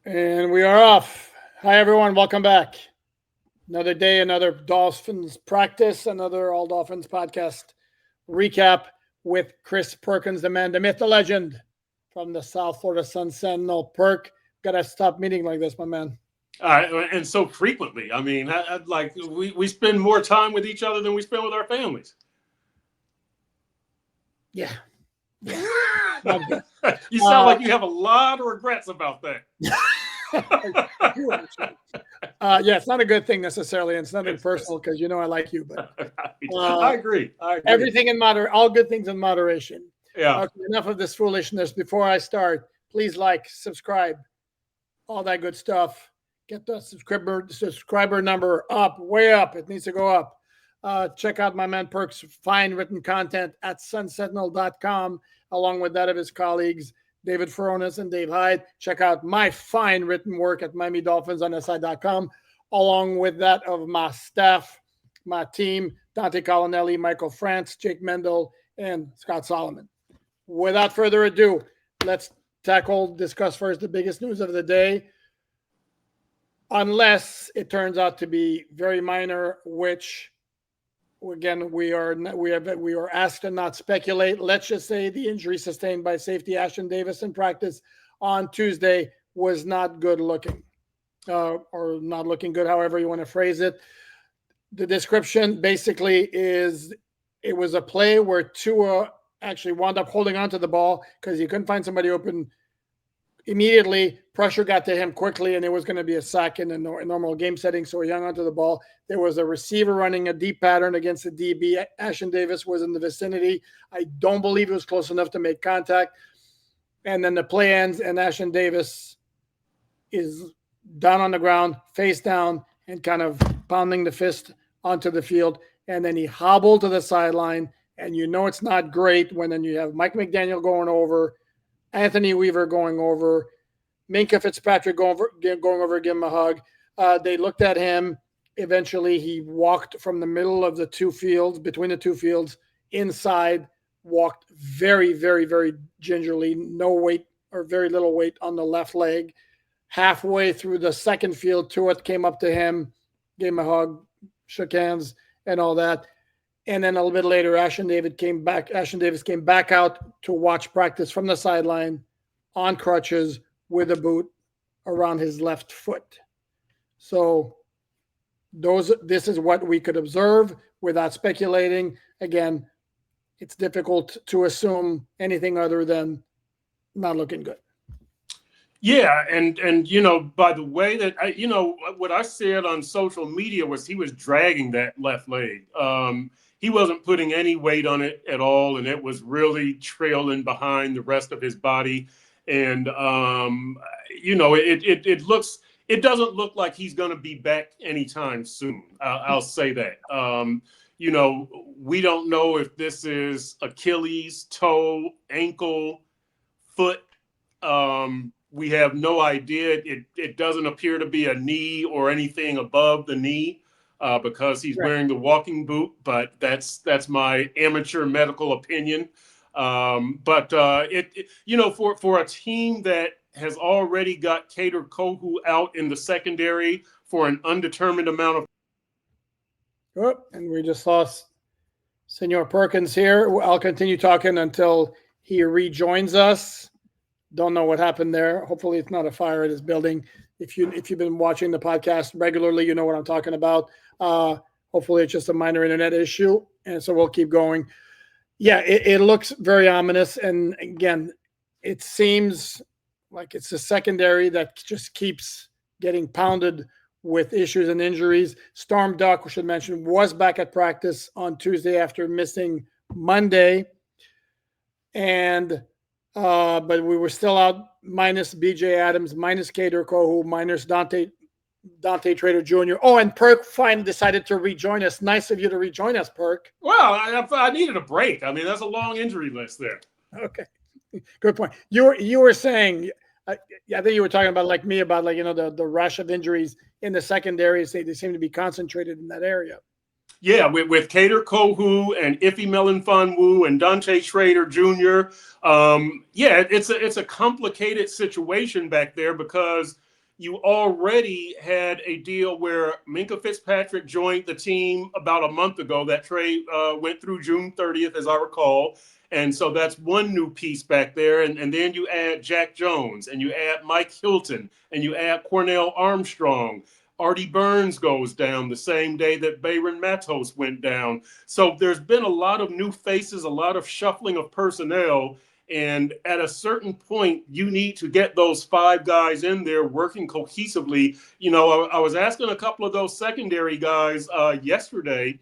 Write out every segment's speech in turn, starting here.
And we are off. Hi, everyone. Welcome back. Another day, another Dolphins practice, another All Dolphins podcast recap with Chris Perkins, the man, the myth, the legend from the South Florida Sun Sentinel. Perk, gotta stop meeting like this, my man. And so frequently. I mean, like we spend more time with each other than we spend with our families. Yeah. You sound like you have a lot of regrets about that. Yeah, it's not a good thing necessarily. And it's nothing personal because I like you. But I agree. Everything in moderation, all good things in moderation. Yeah. Okay, enough of this foolishness. Before I start, please like, subscribe, all that good stuff. Get the subscriber number up, way up. It needs to go up. Check out my man Perk's fine written content at sunsentinel.com, along with that of his colleagues, David Furones and Dave Hyde. Check out my fine written work at MiamiDolphinsOnSI.com, along with that of my staff, my team, Dante Colonelli, Michael France, Jake Mendel, and Scott Solomon. Without further ado, let's discuss first the biggest news of the day, unless it turns out to be very minor, which again we are asked to not speculate. Let's just say the injury sustained by safety Ashtyn Davis in practice on Tuesday was not good looking, or not looking good, however you want to phrase it. The description basically is it was a play where Tua actually wound up holding on to the ball because he couldn't find somebody open immediately. Pressure got to him quickly, and it was going to be a sack in a normal game setting, so he hung onto the ball. There was a receiver running a deep pattern against the DB. Ashtyn Davis was in the vicinity. I don't believe it was close enough to make contact. And then the play ends, and Ashtyn Davis is down on the ground, face down, and kind of pounding the fist onto the field. And then he hobbled to the sideline, and it's not great when then you have Mike McDaniel going over, Anthony Weaver going over, Minkah Fitzpatrick going over, give him a hug. They looked at him. Eventually, he walked from the middle of the two fields, between the two fields, inside, walked very, very, very gingerly, no weight or very little weight on the left leg. Halfway through the second field, Tua came up to him, gave him a hug, shook hands, and all that. And then a little bit later, Ashtyn Davis came back out to watch practice from the sideline on crutches with a boot around his left foot. So this is what we could observe without speculating. Again, it's difficult to assume anything other than not looking good. Yeah, and by the way that what I said on social media was he was dragging that left leg. He wasn't putting any weight on it at all, and it was really trailing behind the rest of his body. And it doesn't look like he's going to be back anytime soon. I'll say that. We don't know if this is Achilles, toe, ankle, foot. We have no idea. It doesn't appear to be a knee or anything above the knee because he's wearing the walking boot, but that's my amateur medical opinion. For a team that has already got Kader Kohou out in the secondary for an undetermined amount of. Oh, and we just lost Senor Perkins here. I'll continue talking until he rejoins us. Don't know what happened there. Hopefully it's not a fire at his building. If you've been watching the podcast regularly, you know what I'm talking about. Hopefully it's just a minor internet issue. And so we'll keep going. Yeah, it looks very ominous. And again, it seems like it's a secondary that just keeps getting pounded with issues and injuries. Storm Duck, we should mention, was back at practice on Tuesday after missing Monday. But we were still out minus BJ Adams, minus Kader Kohou, minus Dante Trader Jr. Oh, and Perk finally decided to rejoin us. Nice of you to rejoin us, Perk. Well, I needed a break. I mean, that's a long injury list there. Okay, good point. You were saying, I think you were talking about like me about the rush of injuries in the secondary. They seem to be concentrated in that area. Yeah, with Kader Kohou and Ife Melifonwu and Dante Schrader Jr. It's a complicated situation back there because you already had a deal where Minkah Fitzpatrick joined the team about a month ago. That trade went through June 30th, as I recall. And so that's one new piece back there. And then you add Jack Jones, and you add Mike Hilton, and you add Cornell Armstrong. Artie Burns goes down the same day that Bayron Matos went down. So there's been a lot of new faces, a lot of shuffling of personnel. And at a certain point, you need to get those five guys in there working cohesively. You know, I was asking a couple of those secondary guys yesterday.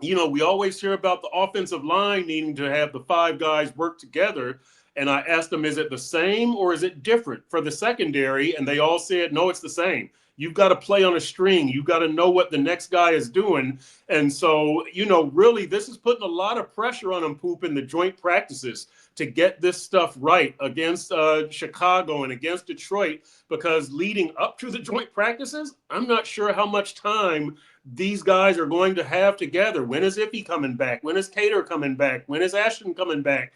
You know, we always hear about the offensive line needing to have the five guys work together. And I asked them, is it the same or is it different for the secondary? And they all said, no, it's the same. You've got to play on a string. You've got to know what the next guy is doing. And so, you know, really, this is putting a lot of pressure on them, Poop, in the joint practices to get this stuff right against Chicago and against Detroit, because leading up to the joint practices, I'm not sure how much time these guys are going to have together. When is Iffy coming back? When is Cater coming back? When is Ashton coming back?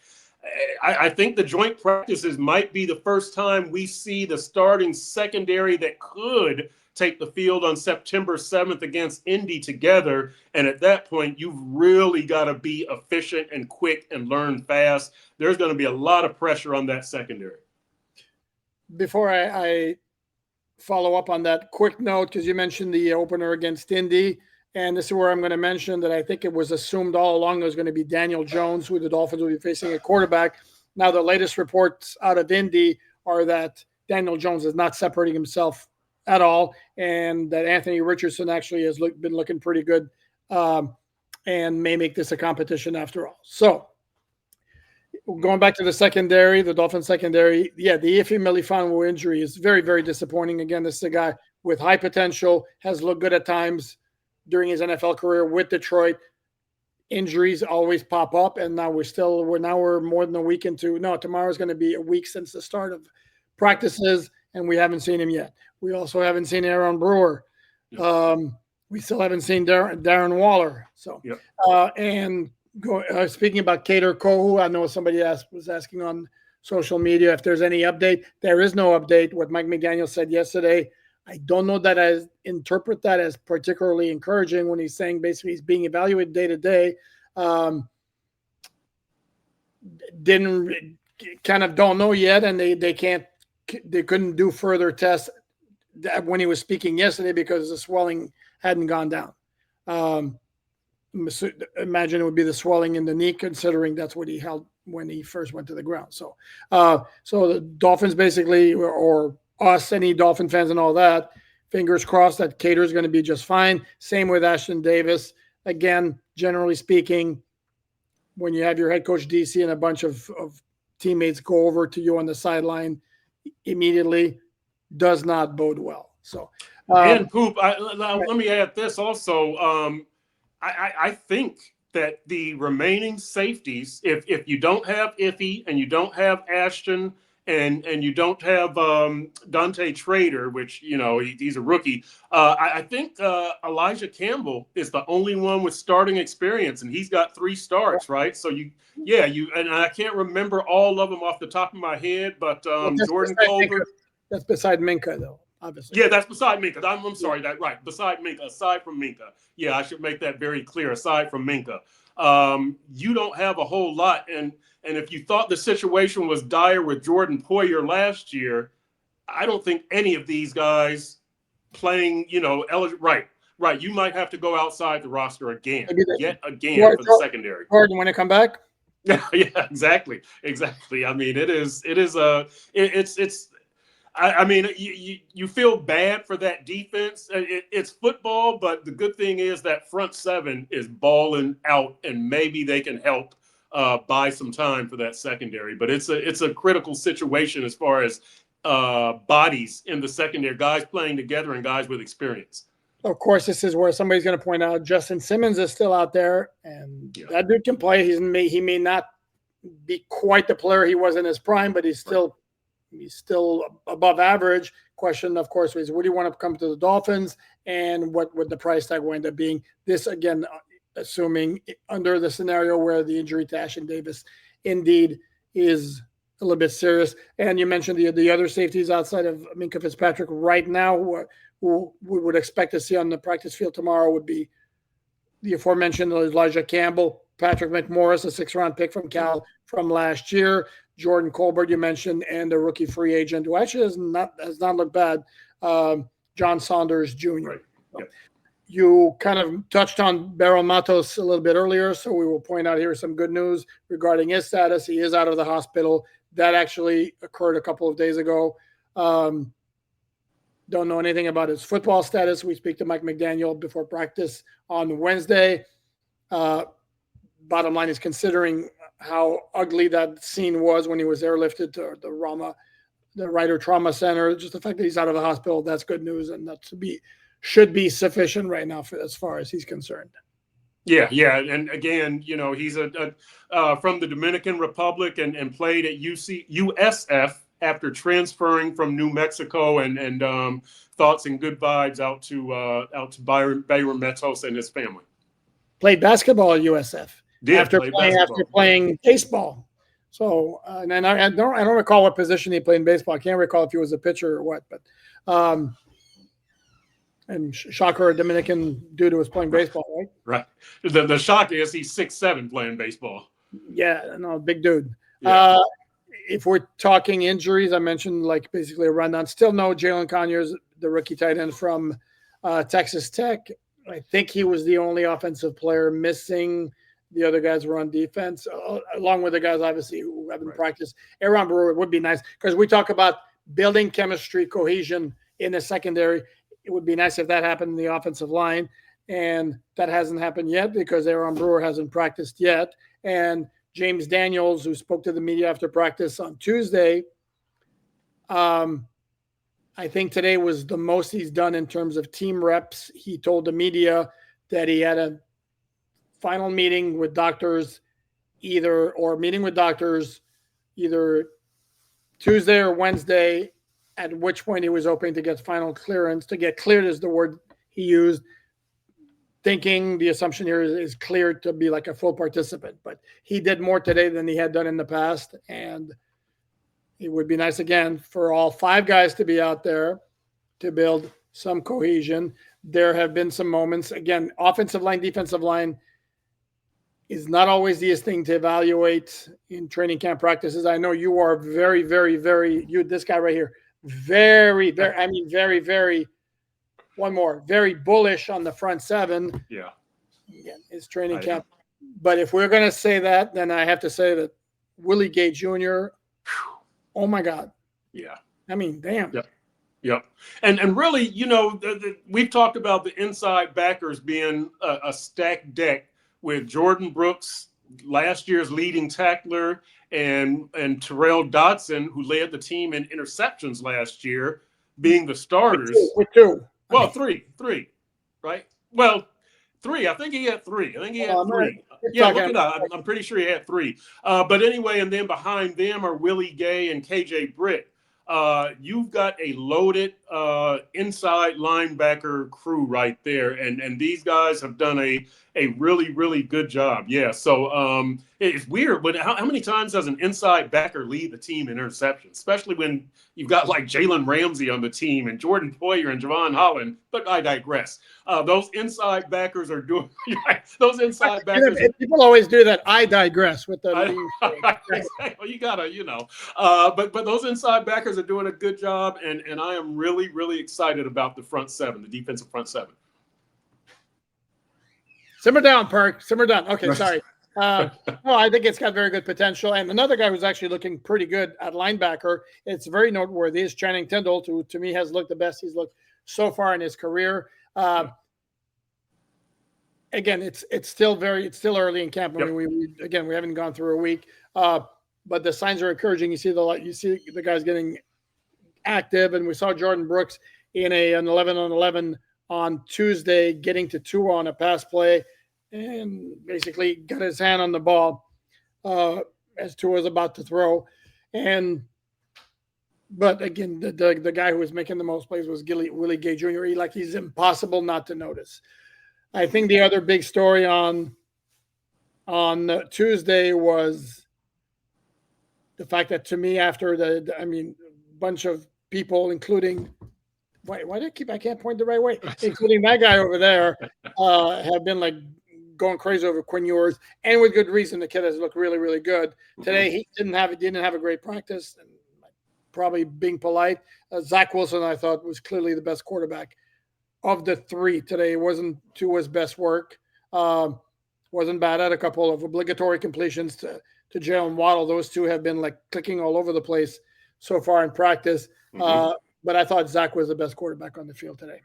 I think the joint practices might be the first time we see the starting secondary that could take the field on September 7th against Indy together. And at that point, you've really got to be efficient and quick and learn fast. There's going to be a lot of pressure on that secondary. Before I follow up on that, quick note, because you mentioned the opener against Indy, and this is where I'm going to mention that I think it was assumed all along there was going to be Daniel Jones, who the Dolphins will be facing at quarterback. Now, the latest reports out of Indy are that Daniel Jones is not separating himself at all, and that Anthony Richardson actually has been looking pretty good and may make this a competition after all. So, going back to the secondary, the Dolphins secondary, yeah, the Iffy Melifonwu injury is very, very disappointing. Again, this is a guy with high potential, has looked good at times during his NFL career with Detroit. Injuries always pop up, and now we're more than a week into. No, tomorrow's going to be a week since the start of practices, and we haven't seen him yet. We also haven't seen Aaron Brewer. We still haven't seen Darren Waller. So, and speaking about Cater Kohu, I know somebody was asking on social media if there's any update. There is no update. What Mike McDaniel said yesterday, I don't know that I interpret that as particularly encouraging when he's saying basically he's being evaluated day to day. Don't know yet, and they couldn't do further tests when he was speaking yesterday because the swelling hadn't gone down. Imagine it would be the swelling in the knee, considering that's what he held when he first went to the ground. So the Dolphins basically, or us, any Dolphin fans and all that, fingers crossed that Cater is going to be just fine. Same with Ashton Davis. Again, generally speaking, when you have your head coach DC and a bunch of teammates go over to you on the sideline immediately, does not bode well. So, and Poop, let me add this also. I think that the remaining safeties, if you don't have Iffy and you don't have Ashton and you don't have Dante Trader, which, you know, he's a rookie, I think Elijah Campbell is the only one with starting experience, and he's got 3 starts, right? So and I can't remember all of them off the top of my head, but Jordan Colbert. That's beside Minkah, though. Obviously. Yeah, that's beside Minkah. I'm sorry, that right. Beside Minkah, aside from Minkah. Yeah, I should make that very clear. Aside from Minkah, you don't have a whole lot. And if you thought the situation was dire with Jordan Poyer last year, I don't think any of these guys playing, you know, eligible. Right. You might have to go outside the roster again, yet again for the secondary. Jordan, when they come back. Yeah, exactly. I mean, I mean, you feel bad for that defense. It's football, but the good thing is that front 7 is balling out, and maybe they can help buy some time for that secondary. But it's a critical situation as far as bodies in the secondary, guys playing together and guys with experience. Of course, this is where somebody's going to point out Justin Simmons is still out there, and that dude can play. He may not be quite the player he was in his prime, but he's still above average. Question, of course, is would he want to come to the Dolphins, and what would the price tag wind up being? This, again, assuming under the scenario where the injury to Ashton Davis indeed is a little bit serious. And you mentioned the other safeties outside of Minkah Fitzpatrick right now, who we would expect to see on the practice field tomorrow would be the aforementioned Elijah Campbell, Patrick McMorris, a 6th-round pick from Cal from last year, Jordan Colbert you mentioned, and the rookie free agent who actually has not looked bad, John Saunders Jr. Right. Yep. You kind of touched on Beryl Matos a little bit earlier, so we will point out here some good news regarding his status. He is out of the hospital. That actually occurred a couple of days ago. Don't know anything about his football status. We speak to Mike McDaniel before practice on Wednesday. Bottom line is, considering how ugly that scene was when he was airlifted to the Ryder Trauma Center, just the fact that he's out of the hospital, that's good news, and that should be sufficient right now as far as he's concerned. Yeah, and again, he's from the Dominican Republic and played at USF after transferring from New Mexico, and thoughts and good vibes out to Bayron Matos and his family. Played basketball at USF after playing baseball. So, and I don't recall what position he played in baseball. I can't recall if he was a pitcher or what, but and shocker, a Dominican dude who was playing baseball, right? Right. The shock is he's 6'7" playing baseball. Yeah, no, big dude. Yeah. If we're talking injuries, I mentioned basically a rundown. Still no Jalen Conyers, the rookie tight end from Texas Tech. I think he was the only offensive player missing. The other guys were on defense, along with the guys, obviously, who haven't practiced. Aaron Brewer would be nice, because we talk about building chemistry, cohesion in the secondary. It would be nice if that happened in the offensive line, and that hasn't happened yet because Aaron Brewer hasn't practiced yet. And James Daniels, who spoke to the media after practice on Tuesday, I think today was the most he's done in terms of team reps. He told the media that he had a final meeting with doctors either Tuesday or Wednesday, at which point he was hoping to get final clearance. To get cleared is the word he used, thinking the assumption here is cleared to be like a full participant. But he did more today than he had done in the past, and it would be nice, again, for all 5 guys to be out there to build some cohesion. There have been some moments. Again, offensive line, defensive line is not always the easiest thing to evaluate in training camp practices. I know you are very, very, very, this guy right here, very, very, one more, very bullish on the front 7. Yeah. Again, it's training camp. But if we're going to say that, then I have to say that Willie Gay Jr., oh my God. Yeah. I mean, damn. Yep. And really, we've talked about the inside backers being a stacked deck with Jordan Brooks, last year's leading tackler, and Terrell Dodson, who led the team in interceptions last year, being the starters. With two. Well, three, right? Well, 3. I think he had 3. Yeah, look it up. I'm pretty sure he had 3. But anyway, and then behind them are Willie Gay and KJ Britt. You've got a loaded inside linebacker crew right there, and these guys have done a really, really good job. Yeah, so it's weird, but how many times does an inside backer lead the team in interceptions, especially when you've got like Jalen Ramsey on the team and Jordan Poyer and Javon Holland? But I digress. Those inside backers are doing those inside backers. People always do that. I digress with the. Well, you gotta, but those inside backers are doing a good job, and I am really, really excited about the front 7, the defensive front 7. Simmer down, Perk. Simmer down. Okay, sorry. No, I think it's got very good potential. And another guy who's actually looking pretty good at linebacker, it's very noteworthy, is Channing Tindall, who to me has looked the best he's looked so far in his career. Again, it's still early in camp. I mean, we haven't gone through a week, but the signs are encouraging. You see the guys getting active, and we saw Jordan Brooks in an 11-on-11 on Tuesday, getting to 2 on a pass play, and basically got his hand on the ball as Tua was about to throw. But again, the guy who was making the most plays was Willie Gay Jr. He's impossible not to notice. I think the other big story on Tuesday was the fact that to me, after I mean, bunch of people, including, why do I can't point the right way, including that guy over there, have been like going crazy over Quinn Ewers, and with good reason. The kid has looked really, really good. Today, he didn't have a great practice, and probably being polite. Zach Wilson, I thought, was clearly the best quarterback of the three today. It wasn't to his best work. Wasn't bad at a couple of obligatory completions to Jalen Waddle. Those two have been like clicking all over the place so far in practice. But I thought Zach was the best quarterback on the field today.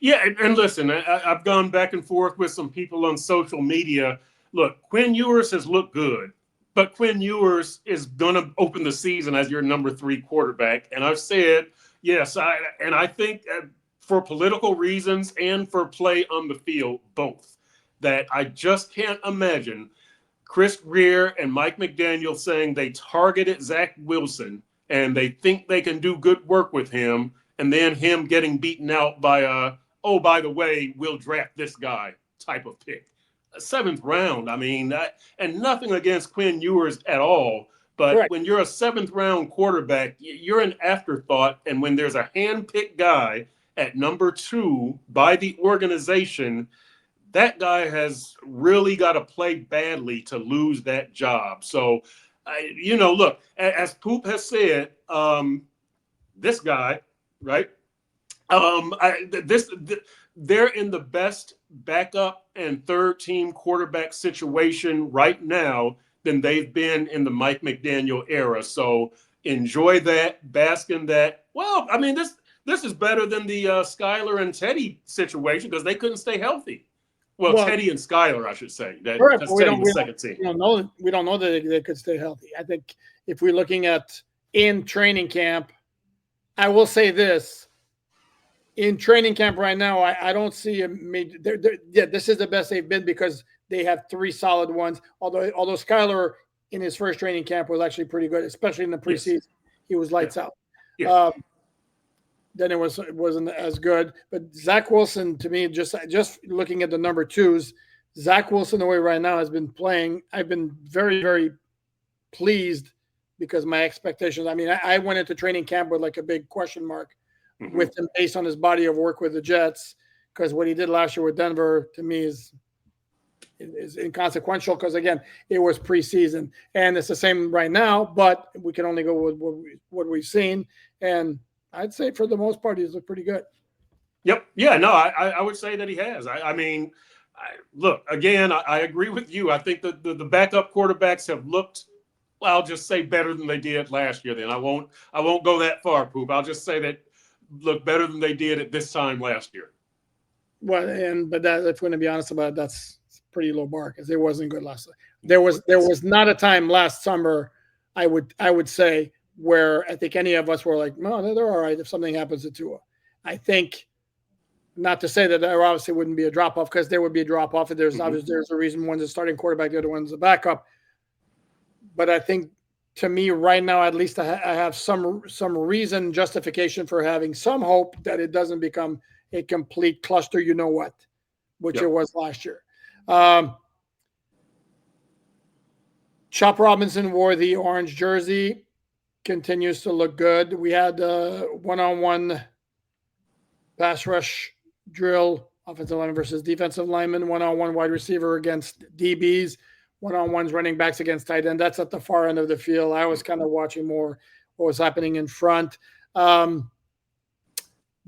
Yeah, and listen, I've gone back and forth with some people on social media. Look, Quinn Ewers has looked good, but Quinn Ewers is going to open the season as your number 3 quarterback. And I've said, yes, I think for political reasons and for play on the field, both, that I just can't imagine Chris Greer and Mike McDaniel saying they targeted Zach Wilson and they think they can do good work with him, and then him getting beaten out by oh, by the way, we'll draft this guy type of pick. A 7th round, I mean, and nothing against Quinn Ewers at all, but Correct. When you're a 7th round quarterback, you're an afterthought, and when there's a hand-picked guy at number 2 by the organization, that guy has really got to play badly to lose that job. So, look, as Poop has said, this guy, right? They're in the best backup and third team quarterback situation right now than they've been in the Mike McDaniel era. So enjoy that, bask in that. Well, I mean, this is better than the Skyler and Teddy situation because they couldn't stay healthy. Well, Teddy and Skyler, I should say. Correct. That's Teddy was second team. We don't know that they could stay healthy. I think if we're looking at in training camp, I will say this. In training camp right now, I don't see a major. This is the best they've been because they have 3 solid ones. Although Skyler in his first training camp was actually pretty good, especially in the preseason. Yes. He was lights out. Yeah. Then it wasn't as good. But Zach Wilson, to me, just looking at the number 2s, Zach Wilson the way right now has been playing. I've been very, very pleased because my expectations. I mean, I went into training camp with like a big question mark with him based on his body of work with the Jets, because what he did last year with Denver to me is inconsequential because, again, it was preseason. And it's the same right now, but we can only go with what we've seen. And I'd say for the most part, he's looked pretty good. Yep. Yeah, no, I would say that he has. I mean, look, again, I agree with you. I think that the backup quarterbacks have looked, well, I'll just say better than they did last year. Then I won't go that far, Poop. I'll just say that look better than they did at this time last year. Well, but that, if we're going to be honest about it, that's pretty low bar because it wasn't good last. There was not a time last summer, I would say, where I think any of us were like, no, they're all right if something happens to Tua. I think, not to say that there obviously wouldn't be a drop off, because there would be a drop off. There's obviously there's a reason one's a starting quarterback, the other one's a backup. But I think, to me right now, at least I have some reason, justification for having some hope that it doesn't become a complete cluster, you know what, which it was last year. Chop Robinson wore the orange jersey, continues to look good. We had a one-on-one pass rush drill, offensive lineman versus defensive lineman, one-on-one wide receiver against DBs, one-on-ones running backs against tight end. That's at the far end of the field. I was kind of watching more what was happening in front. Don't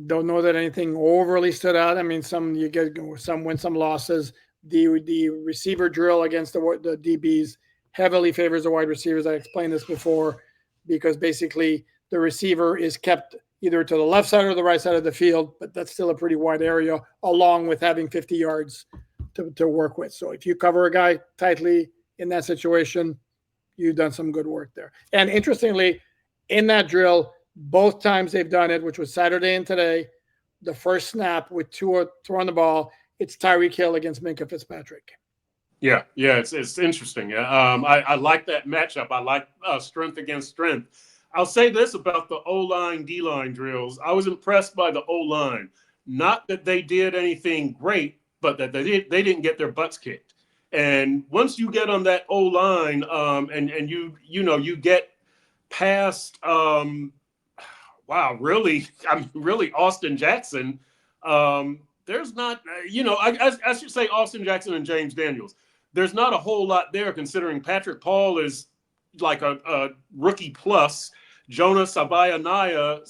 know that anything overly stood out. I mean, you get some wins, some losses. The receiver drill against the DBs heavily favors the wide receivers. I explained this before, because basically the receiver is kept either to the left side or the right side of the field, but that's still a pretty wide area, along with having 50 yards to work with. So if you cover a guy tightly in that situation, you've done some good work there. And interestingly, in that drill, both times they've done it, which was Saturday and today, the first snap with Tua throwing the ball, it's Tyreek Hill against Minkah Fitzpatrick. Yeah, it's interesting. I like that matchup. I like strength against strength. I'll say this about the O-line, D-line drills. I was impressed by the O-line. Not that they did anything great, but that they didn't get their butts kicked. And once you get on that O-line, and you get past, wow, really, really Austin Jackson. There's not, I should say Austin Jackson and James Daniels. There's not a whole lot there considering Patrick Paul is like a rookie plus. Jonah Sabayanaya,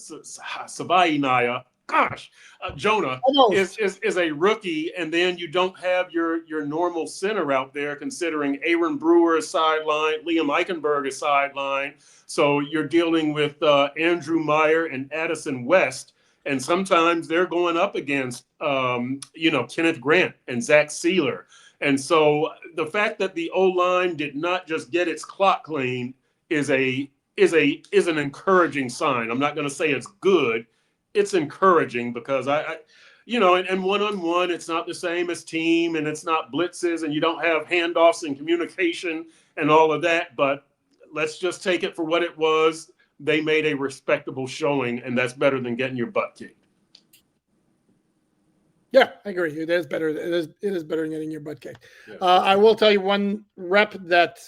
gosh, Jonah is a rookie, and then you don't have your normal center out there considering Aaron Brewer is sidelined, Liam Eichenberg is sidelined. So you're dealing with Andrew Meyer and Addison West, and sometimes they're going up against Kenneth Grant and Zach Sealer. And so the fact that the O-line did not just get its clock clean is an encouraging sign. I'm not going to say it's good. It's encouraging because and one-on-one, it's not the same as team, and it's not blitzes, and you don't have handoffs and communication and all of that. But let's just take it for what it was. They made a respectable showing, and that's better than getting your butt kicked. Yeah, I agree. It is better. It is better than getting your butt kicked. Yeah. I will tell you one rep that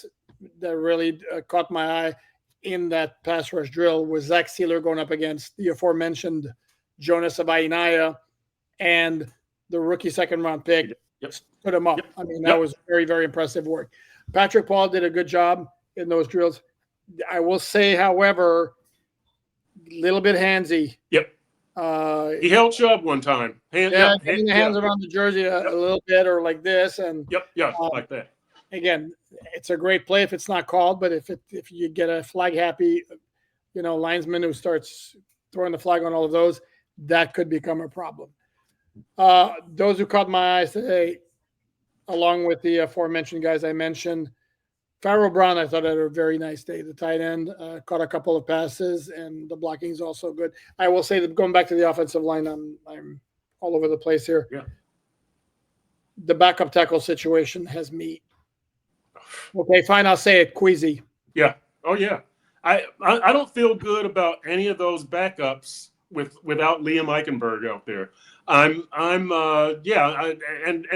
really caught my eye in that pass rush drill was Zach Sealer going up against the aforementioned Jonas Abayinaya and the rookie second round pick. Yep. Put him up. Yep. I mean, that was very, very impressive work. Patrick Paul did a good job in those drills. I will say, however, a little bit handsy. Yep. He held Chubb one time. Getting the hands around the jersey a little bit, or like this, and like that. Again, it's a great play if it's not called, but if you get a flag happy, linesman who starts throwing the flag on all of those, that could become a problem. Those who caught my eye today, along with the aforementioned guys I mentioned, Pharaoh Brown, I thought had a very nice day. The tight end caught a couple of passes, and the blocking is also good. I will say that going back to the offensive line, I'm all over the place here. Yeah. The backup tackle situation has me. Okay, fine. I'll say it. Queasy. Yeah. Oh yeah. I don't feel good about any of those backups without Liam Eichenberg out there. And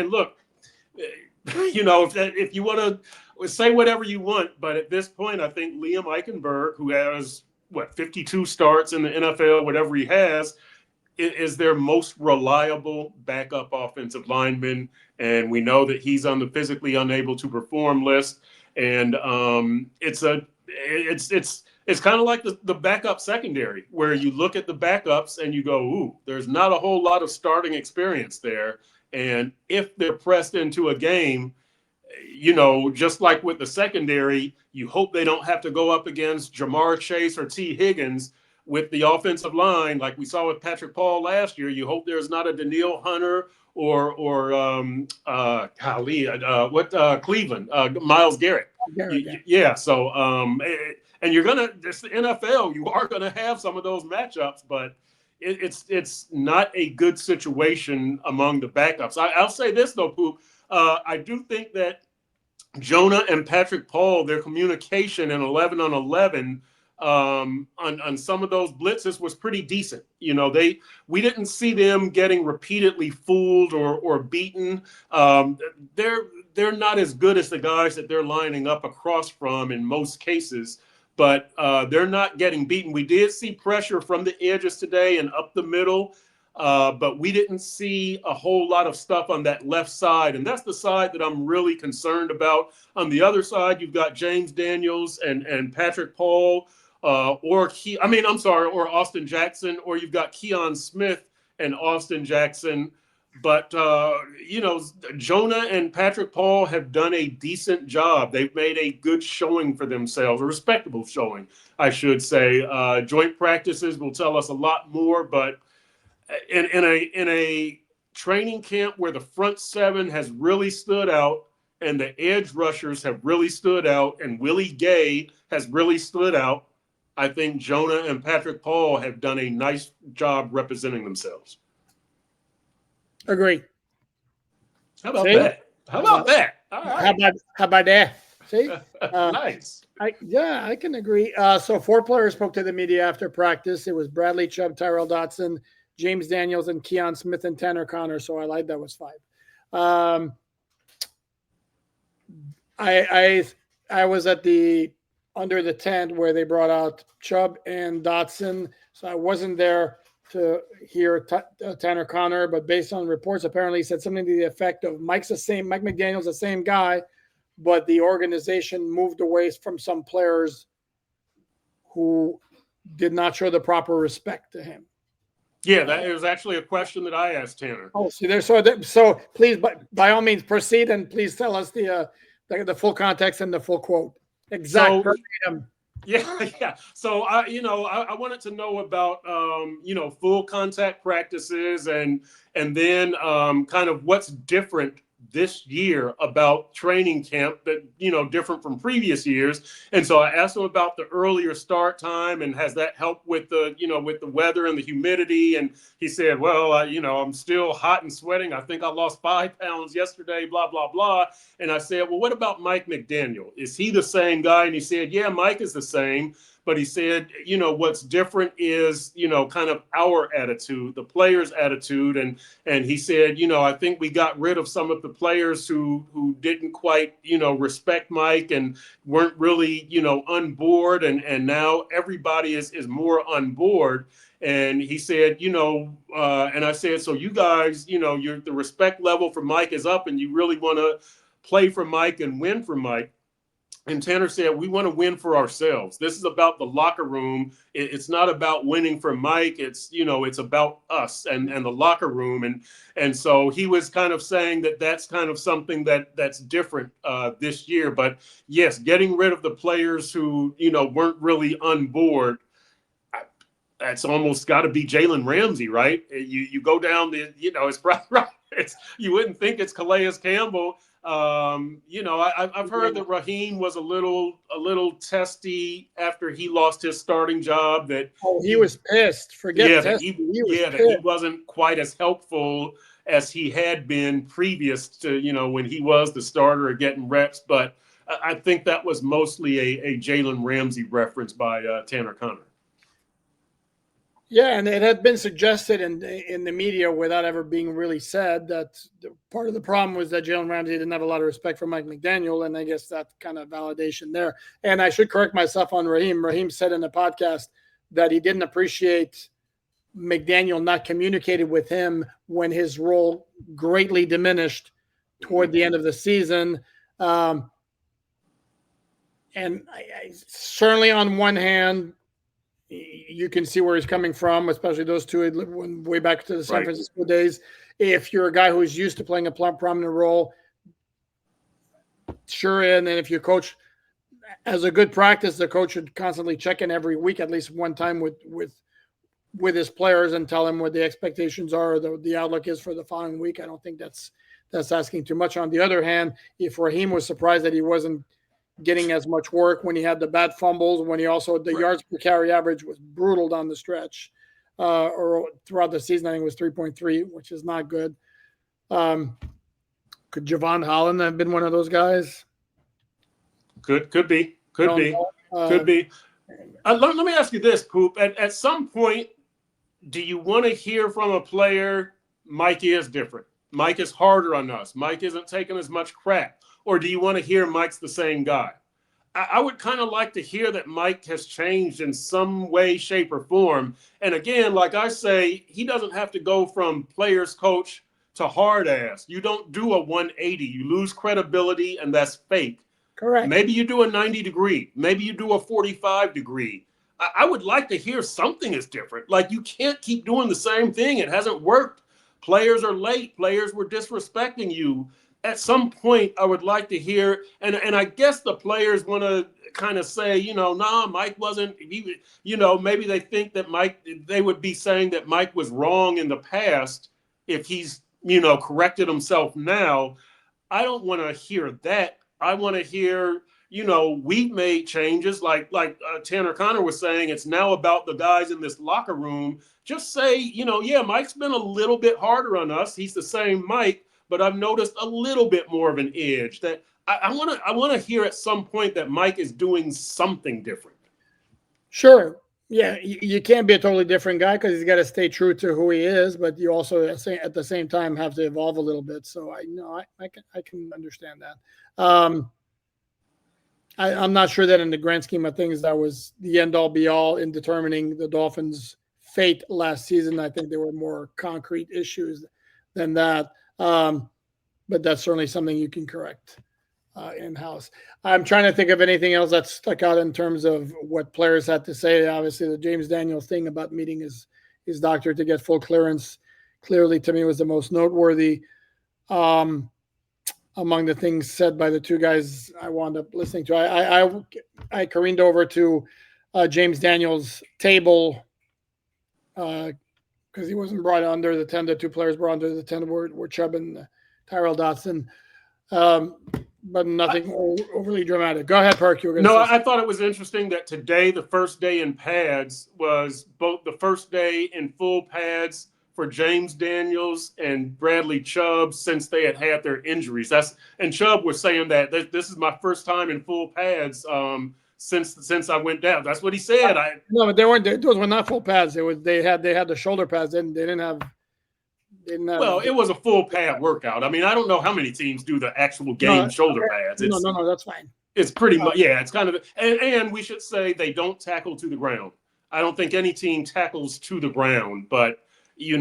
look, if you want to say whatever you want, but at this point, I think Liam Eichenberg, who has 52 starts in the NFL, whatever he has, is their most reliable backup offensive lineman, and we know that he's on the physically unable to perform list. And it's kind of like the backup secondary, where you look at the backups and you go, ooh, there's not a whole lot of starting experience there. And if they're pressed into a game, just like with the secondary, you hope they don't have to go up against Jamar Chase or T. Higgins. With the offensive line, like we saw with Patrick Paul last year, you hope there's not a Daniil Hunter or Cleveland, Myles Garrett. So and you're gonna, it's the NFL, you are gonna have some of those matchups, but it's not a good situation among the backups. I'll say this though, Poop. I do think that Jonah and Patrick Paul, their communication in 11 on 11 on some of those blitzes was pretty decent. We didn't see them getting repeatedly fooled or beaten. They're not as good as the guys that they're lining up across from in most cases, but they're not getting beaten. We did see pressure from the edges today and up the middle, but we didn't see a whole lot of stuff on that left side, and that's the side that I'm really concerned about. On the other side, you've got James Daniels and Patrick Paul, or Austin Jackson, or you've got Keon Smith and Austin Jackson. But, Jonah and Patrick Paul have done a decent job. They've made a good showing for themselves, a respectable showing, I should say. Joint practices will tell us a lot more, but in a training camp where the front seven has really stood out and the edge rushers have really stood out and Willie Gay has really stood out, I think Jonah and Patrick Paul have done a nice job representing themselves. Agree. How about that? How about that? All right. How about that? See? Nice. I can agree. So 4 players spoke to the media after practice. It was Bradley Chubb, Tyrell Dotson, James Daniels, and Keon Smith and Tanner Connor. So I lied. That was 5. I was at the under the tent where they brought out Chubb and Dotson. So I wasn't there to hear Tanner Connor, but based on reports, apparently he said something to the effect of Mike McDaniel's the same guy, but the organization moved away from some players who did not show the proper respect to him. Yeah, that was actually a question that I asked Tanner. Oh, see there. So please, by all means, proceed and please tell us the full context and the full quote. Exact. So, yeah. So I wanted to know about full contact practices and then kind of what's different this year about training camp that different from previous years. And so I asked him about the earlier start time and has that helped with the with the weather and the humidity. And he said, well, I'm still hot and sweating. I think I lost 5 pounds yesterday, blah, blah, blah. And I said, well, what about Mike McDaniel? Is he the same guy? And he said, yeah, Mike is the same. But he said, what's different is, kind of our attitude, the players' attitude. And he said, I think we got rid of some of the players who didn't quite, respect Mike and weren't really, on board. And now everybody is more on board. And he said, and I said, so you guys, the respect level for Mike is up and you really want to play for Mike and win for Mike. And Tanner said, we want to win for ourselves. This is about the locker room. It's not about winning for Mike. It's, it's about us and the locker room. And so he was kind of saying that that's kind of something that's different this year. But yes, getting rid of the players who, weren't really on board. That's almost got to be Jalen Ramsey, right? You go down it's probably right. You wouldn't think it's Calais Campbell. I've heard that Raheem was a little testy after he lost his starting job. That he was pissed. That he wasn't quite as helpful as he had been previous to when he was the starter getting reps. But I think that was mostly a Jalen Ramsey reference by Tanner Connor. Yeah, and it had been suggested in the media without ever being really said that part of the problem was that Jalen Ramsey didn't have a lot of respect for Mike McDaniel, and I guess that's kind of validation there. And I should correct myself on Raheem. Raheem said in the podcast that he didn't appreciate McDaniel not communicated with him when his role greatly diminished toward the end of the season. And I certainly on one hand, you can see where he's coming from, especially those two went way back to the San Francisco days. If you're a guy who's used to playing a prominent role, sure. And then if you coach as a good practice, the coach should constantly check in every week, at least one time with his players and tell him what the expectations are, or the outlook is for the following week. I don't think that's asking too much. On the other hand, if Raheem was surprised that he wasn't getting as much work when he had the bad fumbles, when he also the yards per carry average was brutal down the stretch, or throughout the season, I think it was 3.3, which is not good. Could Javon Holland have been one of those guys? Could be. Let me ask you this, Poop. At some point, do you want to hear from a player, Mike is different, Mike is harder on us, Mike isn't taking as much crap? Or do you want to hear Mike's the same guy? I would kind of like to hear that Mike has changed in some way, shape, or form. And again, like I say, he doesn't have to go from players coach to hard ass. You don't do a 180. You lose credibility, and that's fake. Correct. Maybe you do a 90 degree. Maybe you do a 45 degree. I would like to hear something is different. Like, you can't keep doing the same thing. It hasn't worked. Players are late. Players were disrespecting you. At some point, I would like to hear, and I guess the players want to kind of say, nah, Mike wasn't, maybe they think that they would be saying that Mike was wrong in the past if he's, corrected himself now. I don't want to hear that. I want to hear, we've made changes like Tanner Connor was saying, it's now about the guys in this locker room. Just say, yeah, Mike's been a little bit harder on us. He's the same Mike, but I've noticed a little bit more of an edge that I want to hear at some point that Mike is doing something different. Sure. Yeah. You can't be a totally different guy because he's got to stay true to who he is, but you also at the same time have to evolve a little bit. So I can understand that. I'm not sure that in the grand scheme of things, that was the end all be all in determining the Dolphins' fate last season. I think there were more concrete issues than that. But that's certainly something you can correct in-house. I'm trying to think of anything else that stuck out in terms of what players had to say. Obviously, the James Daniels thing about meeting his doctor to get full clearance clearly to me was the most noteworthy. Among the things said by the two guys I wound up listening to, I careened over to James Daniels' table because he wasn't brought under the 10. The two players brought under the 10 were Chubb and Tyrell Dotson. But nothing overly dramatic. Go ahead, Perk. You were going to say. I thought it was interesting that today, the first day in pads, was both the first day in full pads for James Daniels and Bradley Chubb since they had their injuries. And Chubb was saying that this is my first time in full pads since I went down. That's what he said. No, but they weren't. Those were not full pads. They had the shoulder pads. They didn't have. Well, it was a full pad workout. I mean, I don't know how many teams do the actual game shoulder pads. No, that's fine. It's pretty much, it's kind of, and we should say they don't tackle to the ground. I don't think any team tackles to the ground, but you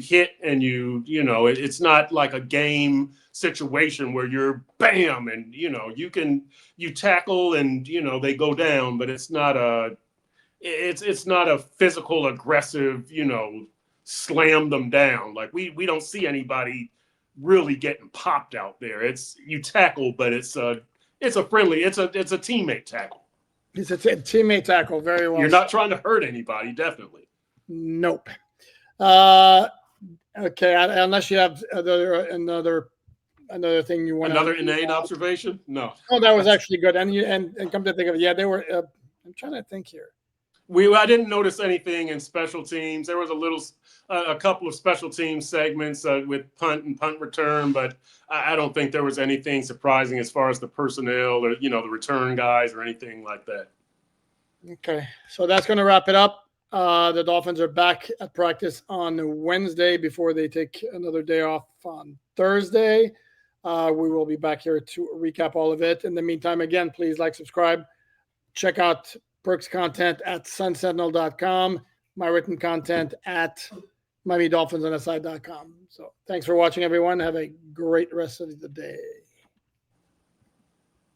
hit and it's not like a game situation where you're bam and you tackle and they go down, but it's not a physical aggressive slam them down. Like we don't see anybody really getting popped out there. It's you tackle, but it's a friendly, it's a teammate tackle. It's a teammate tackle. Very well. You're not trying to hurt anybody, definitely. Nope. Okay, unless you have another thing you want. Another inane observation? No. Oh, that was actually good. And come to think of it, they were. I'm trying to think here. I didn't notice anything in special teams. There was a couple of special team segments with punt and punt return, but I don't think there was anything surprising as far as the personnel or the return guys or anything like that. Okay, so that's going to wrap it up. The Dolphins are back at practice on Wednesday before they take another day off on Thursday. We will be back here to recap all of it. In the meantime, again, please like, subscribe, check out Perks content at sunsentinel.com, my written content at MiamiDolphinsOnSide.com. So thanks for watching, everyone. Have a great rest of the day.